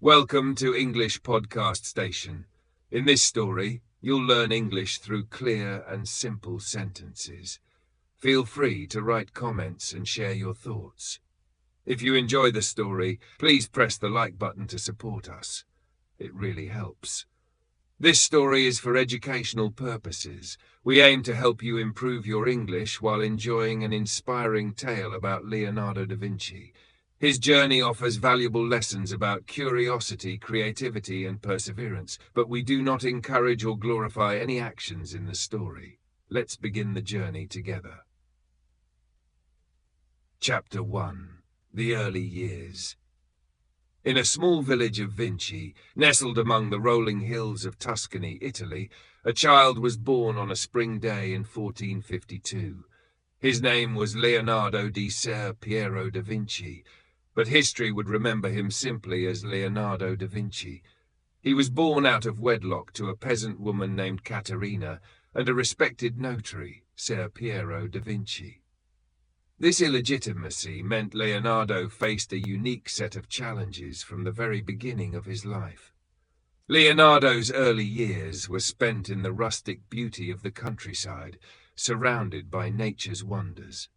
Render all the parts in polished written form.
Welcome to English Podcast Station. In this story, you'll learn English through clear and simple sentences. Feel free to write comments and share your thoughts. If you enjoy the story, please press the like button to support us. It really helps. This story is for educational purposes. We aim to help you improve your English while enjoying an inspiring tale about Leonardo da Vinci. His journey offers valuable lessons about curiosity, creativity, and perseverance, but we do not encourage or glorify any actions in the story. Let's begin the journey together. Chapter 1. The Early Years. In a small village of Vinci, nestled among the rolling hills of Tuscany, Italy, a child was born on a spring day in 1452. His name was Leonardo di Ser Piero da Vinci, but history would remember him simply as Leonardo da Vinci. He was born out of wedlock to a peasant woman named Caterina and a respected notary, Ser Piero da Vinci. This illegitimacy meant Leonardo faced a unique set of challenges from the very beginning of his life. Leonardo's early years were spent in the rustic beauty of the countryside, surrounded by nature's wonders.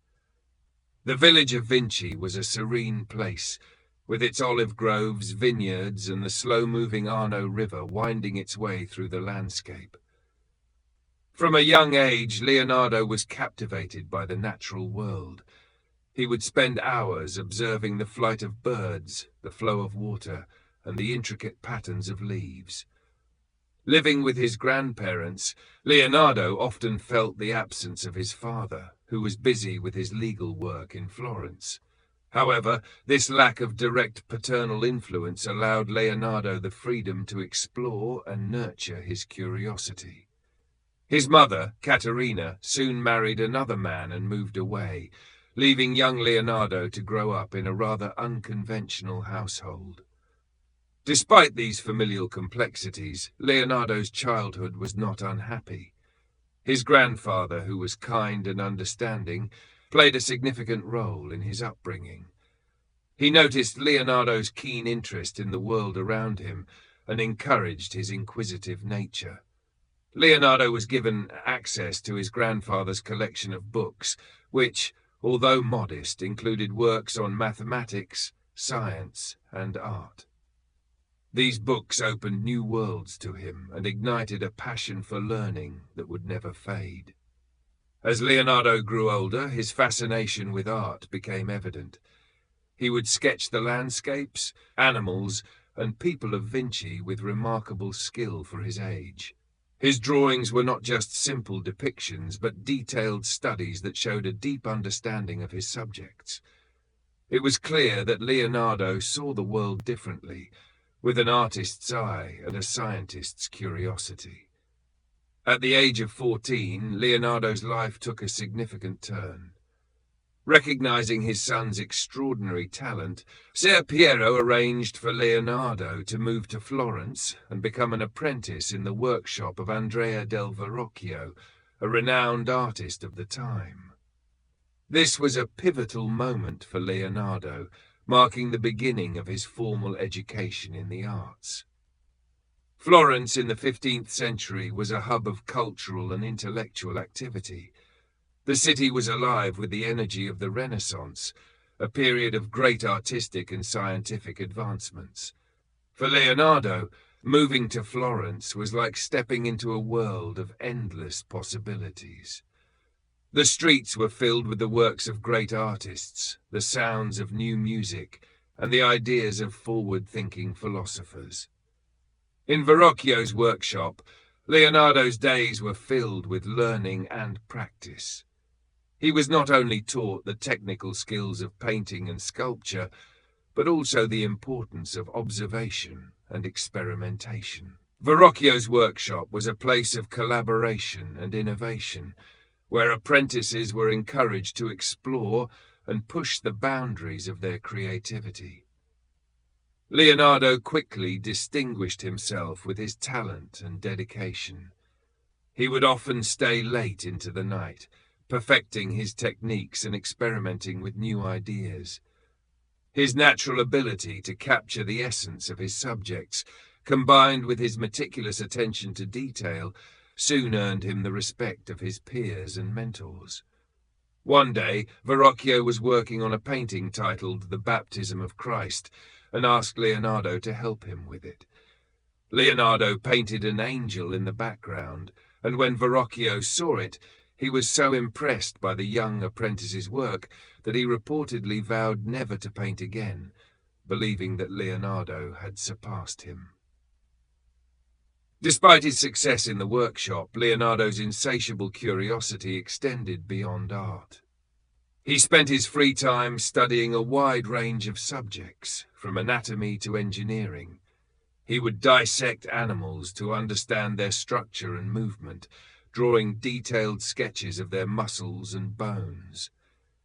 The village of Vinci was a serene place, with its olive groves, vineyards, and the slow-moving Arno River winding its way through the landscape. From a young age, Leonardo was captivated by the natural world. He would spend hours observing the flight of birds, the flow of water, and the intricate patterns of leaves. Living with his grandparents, Leonardo often felt the absence of his father, who was busy with his legal work in Florence. However, this lack of direct paternal influence allowed Leonardo the freedom to explore and nurture his curiosity. His mother, Caterina, soon married another man and moved away, leaving young Leonardo to grow up in a rather unconventional household. Despite these familial complexities, Leonardo's childhood was not unhappy. His grandfather, who was kind and understanding, played a significant role in his upbringing. He noticed Leonardo's keen interest in the world around him and encouraged his inquisitive nature. Leonardo was given access to his grandfather's collection of books, which, although modest, included works on mathematics, science, and art. These books opened new worlds to him and ignited a passion for learning that would never fade. As Leonardo grew older, his fascination with art became evident. He would sketch the landscapes, animals, and people of Vinci with remarkable skill for his age. His drawings were not just simple depictions, but detailed studies that showed a deep understanding of his subjects. It was clear that Leonardo saw the world differently, with an artist's eye and a scientist's curiosity. At the age of 14, Leonardo's life took a significant turn. Recognizing his son's extraordinary talent, Ser Piero arranged for Leonardo to move to Florence and become an apprentice in the workshop of Andrea del Verrocchio, a renowned artist of the time. This was a pivotal moment for Leonardo, marking the beginning of his formal education in the arts. Florence in the 15th century was a hub of cultural and intellectual activity. The city was alive with the energy of the Renaissance, a period of great artistic and scientific advancements. For Leonardo, moving to Florence was like stepping into a world of endless possibilities. The streets were filled with the works of great artists, the sounds of new music, and the ideas of forward-thinking philosophers. In Verrocchio's workshop, Leonardo's days were filled with learning and practice. He was not only taught the technical skills of painting and sculpture, but also the importance of observation and experimentation. Verrocchio's workshop was a place of collaboration and innovation, where apprentices were encouraged to explore and push the boundaries of their creativity. Leonardo quickly distinguished himself with his talent and dedication. He would often stay late into the night, perfecting his techniques and experimenting with new ideas. His natural ability to capture the essence of his subjects, combined with his meticulous attention to detail, soon earned him the respect of his peers and mentors. One day, Verrocchio was working on a painting titled The Baptism of Christ, and asked Leonardo to help him with it. Leonardo painted an angel in the background, and when Verrocchio saw it, he was so impressed by the young apprentice's work that he reportedly vowed never to paint again, believing that Leonardo had surpassed him. Despite his success in the workshop, Leonardo's insatiable curiosity extended beyond art. He spent his free time studying a wide range of subjects, from anatomy to engineering. He would dissect animals to understand their structure and movement, drawing detailed sketches of their muscles and bones.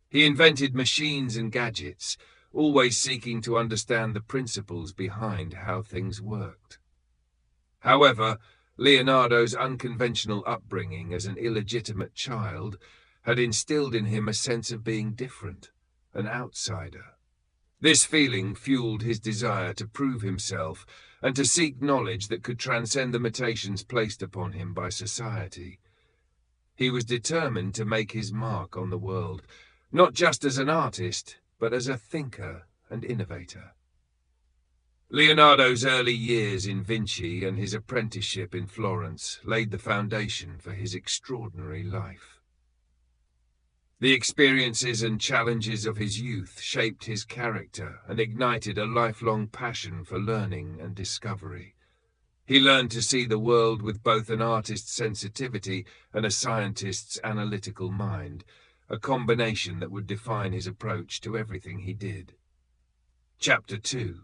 He invented machines and gadgets, always seeking to understand the principles behind how things worked. However, Leonardo's unconventional upbringing as an illegitimate child had instilled in him a sense of being different, an outsider. This feeling fueled his desire to prove himself and to seek knowledge that could transcend the limitations placed upon him by society. He was determined to make his mark on the world, not just as an artist, but as a thinker and innovator. Leonardo's early years in Vinci and his apprenticeship in Florence laid the foundation for his extraordinary life. The experiences and challenges of his youth shaped his character and ignited a lifelong passion for learning and discovery. He learned to see the world with both an artist's sensitivity and a scientist's analytical mind, a combination that would define his approach to everything he did. Chapter 2.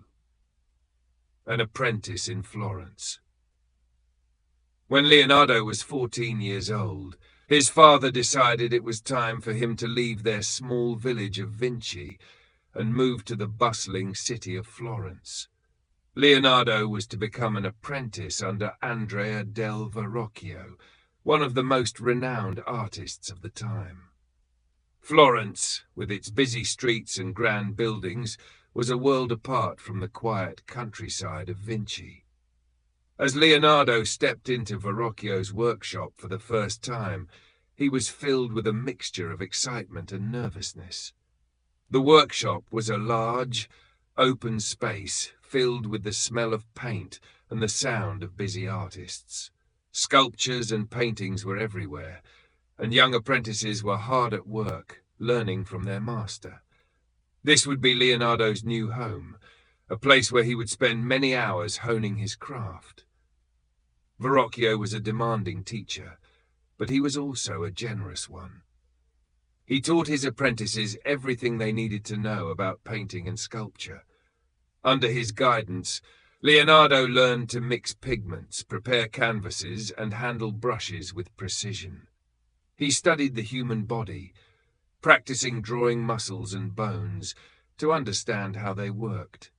An Apprentice in Florence. When Leonardo was 14 years old, his father decided it was time for him to leave their small village of Vinci and move to the bustling city of Florence. Leonardo was to become an apprentice under Andrea del Verrocchio, one of the most renowned artists of the time. Florence, with its busy streets and grand buildings, was a world apart from the quiet countryside of Vinci. As Leonardo stepped into Verrocchio's workshop for the first time, he was filled with a mixture of excitement and nervousness. The workshop was a large, open space filled with the smell of paint and the sound of busy artists. Sculptures and paintings were everywhere, and young apprentices were hard at work, learning from their master. This would be Leonardo's new home, a place where he would spend many hours honing his craft. Verrocchio was a demanding teacher, but he was also a generous one. He taught his apprentices everything they needed to know about painting and sculpture. Under his guidance, Leonardo learned to mix pigments, prepare canvases, and handle brushes with precision. He studied the human body, practicing drawing muscles and bones to understand how they worked.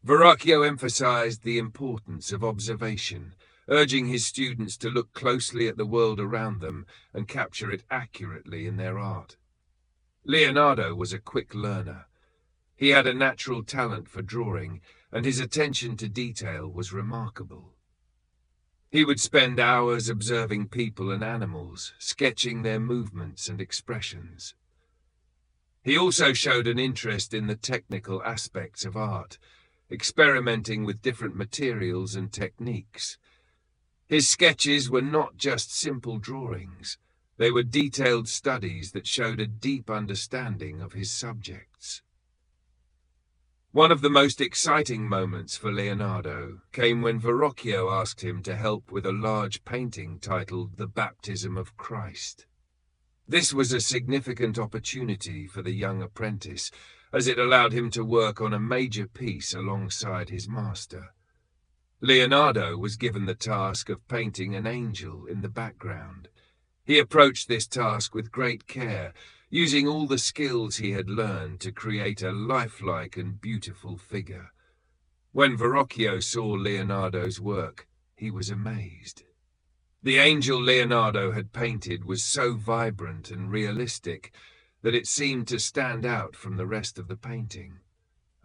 Verrocchio emphasized the importance of observation, urging his students to look closely at the world around them and capture it accurately in their art. Leonardo was a quick learner. He had a natural talent for drawing, and his attention to detail was remarkable. He would spend hours observing people and animals, sketching their movements and expressions. He also showed an interest in the technical aspects of art, experimenting with different materials and techniques. His sketches were not just simple drawings. They were detailed studies that showed a deep understanding of his subjects. One of the most exciting moments for Leonardo came when Verrocchio asked him to help with a large painting titled The Baptism of Christ. This was a significant opportunity for the young apprentice, as it allowed him to work on a major piece alongside his master. Leonardo was given the task of painting an angel in the background. He approached this task with great care, using all the skills he had learned to create a lifelike and beautiful figure. When Verrocchio saw Leonardo's work, he was amazed. The angel Leonardo had painted was so vibrant and realistic that it seemed to stand out from the rest of the painting.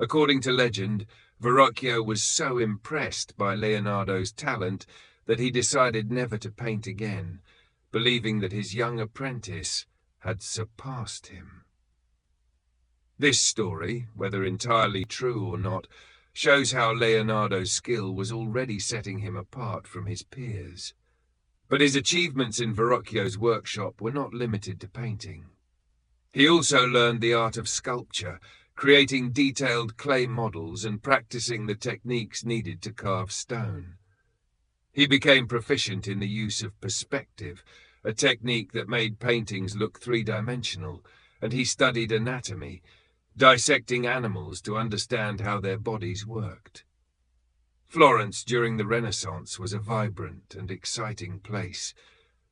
According to legend, Verrocchio was so impressed by Leonardo's talent that he decided never to paint again, believing that his young apprentice had surpassed him. This story, whether entirely true or not, shows how Leonardo's skill was already setting him apart from his peers. But his achievements in Verrocchio's workshop were not limited to painting. He also learned the art of sculpture, creating detailed clay models and practicing the techniques needed to carve stone. He became proficient in the use of perspective, a technique that made paintings look three-dimensional, and he studied anatomy, dissecting animals to understand how their bodies worked. Florence during the Renaissance was a vibrant and exciting place.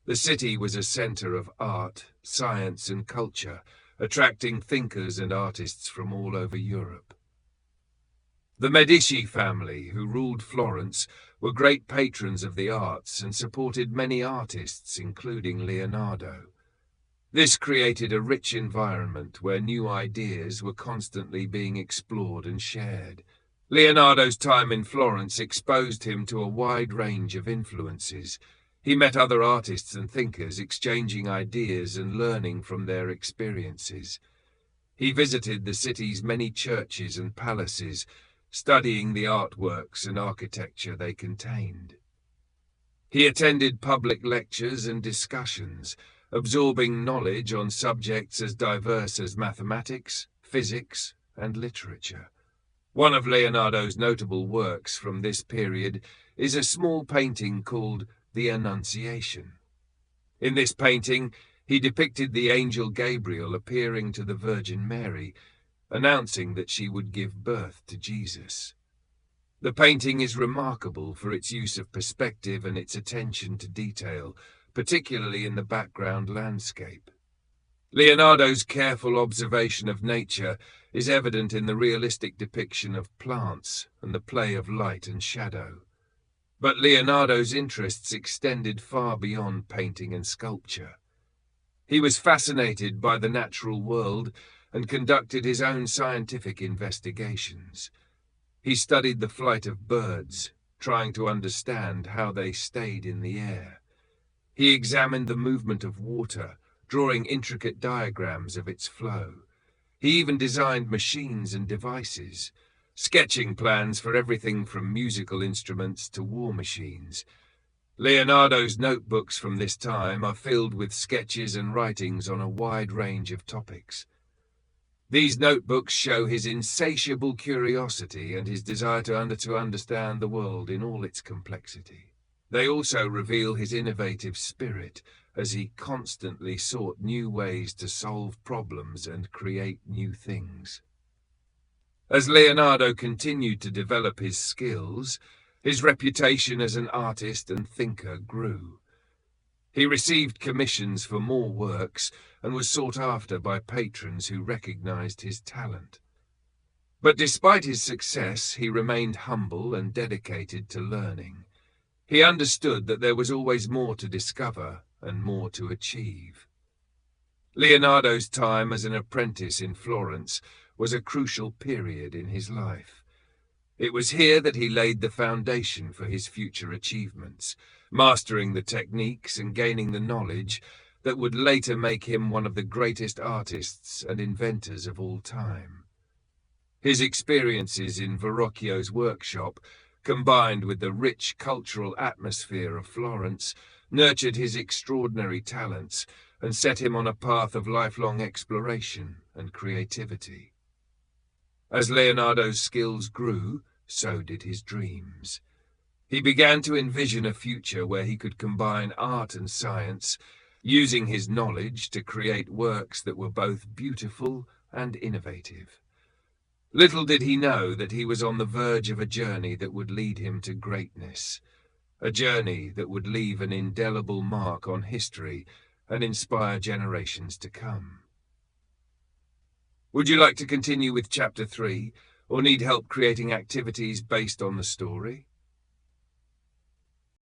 The city was a center of art, science, and culture, attracting thinkers and artists from all over Europe. The Medici family, who ruled Florence, were great patrons of the arts and supported many artists, including Leonardo. This created a rich environment where new ideas were constantly being explored and shared. Leonardo's time in Florence exposed him to a wide range of influences. He met other artists and thinkers, exchanging ideas and learning from their experiences. He visited the city's many churches and palaces, studying the artworks and architecture they contained. He attended public lectures and discussions, absorbing knowledge on subjects as diverse as mathematics, physics, and literature. One of Leonardo's notable works from this period is a small painting called The Annunciation. In this painting, he depicted the angel Gabriel appearing to the Virgin Mary, announcing that she would give birth to Jesus. The painting is remarkable for its use of perspective and its attention to detail, particularly in the background landscape. Leonardo's careful observation of nature is evident in the realistic depiction of plants and the play of light and shadow. But Leonardo's interests extended far beyond painting and sculpture. He was fascinated by the natural world and conducted his own scientific investigations. He studied the flight of birds, trying to understand how they stayed in the air. He examined the movement of water, drawing intricate diagrams of its flow. He even designed machines and devices, sketching plans for everything from musical instruments to war machines. Leonardo's notebooks from this time are filled with sketches and writings on a wide range of topics. These notebooks show his insatiable curiosity and his desire to understand the world in all its complexity. They also reveal his innovative spirit, as he constantly sought new ways to solve problems and create new things. As Leonardo continued to develop his skills, his reputation as an artist and thinker grew. He received commissions for more works and was sought after by patrons who recognized his talent. But despite his success, he remained humble and dedicated to learning. He understood that there was always more to discover and more to achieve. Leonardo's time as an apprentice in Florence was a crucial period in his life. It was here that he laid the foundation for his future achievements, mastering the techniques and gaining the knowledge that would later make him one of the greatest artists and inventors of all time. His experiences in Verrocchio's workshop, combined with the rich cultural atmosphere of Florence, nurtured his extraordinary talents and set him on a path of lifelong exploration and creativity. As Leonardo's skills grew, so did his dreams. He began to envision a future where he could combine art and science, using his knowledge to create works that were both beautiful and innovative. Little did he know that he was on the verge of a journey that would lead him to greatness, a journey that would leave an indelible mark on history and inspire generations to come. Would you like to continue with Chapter 3, or need help creating activities based on the story?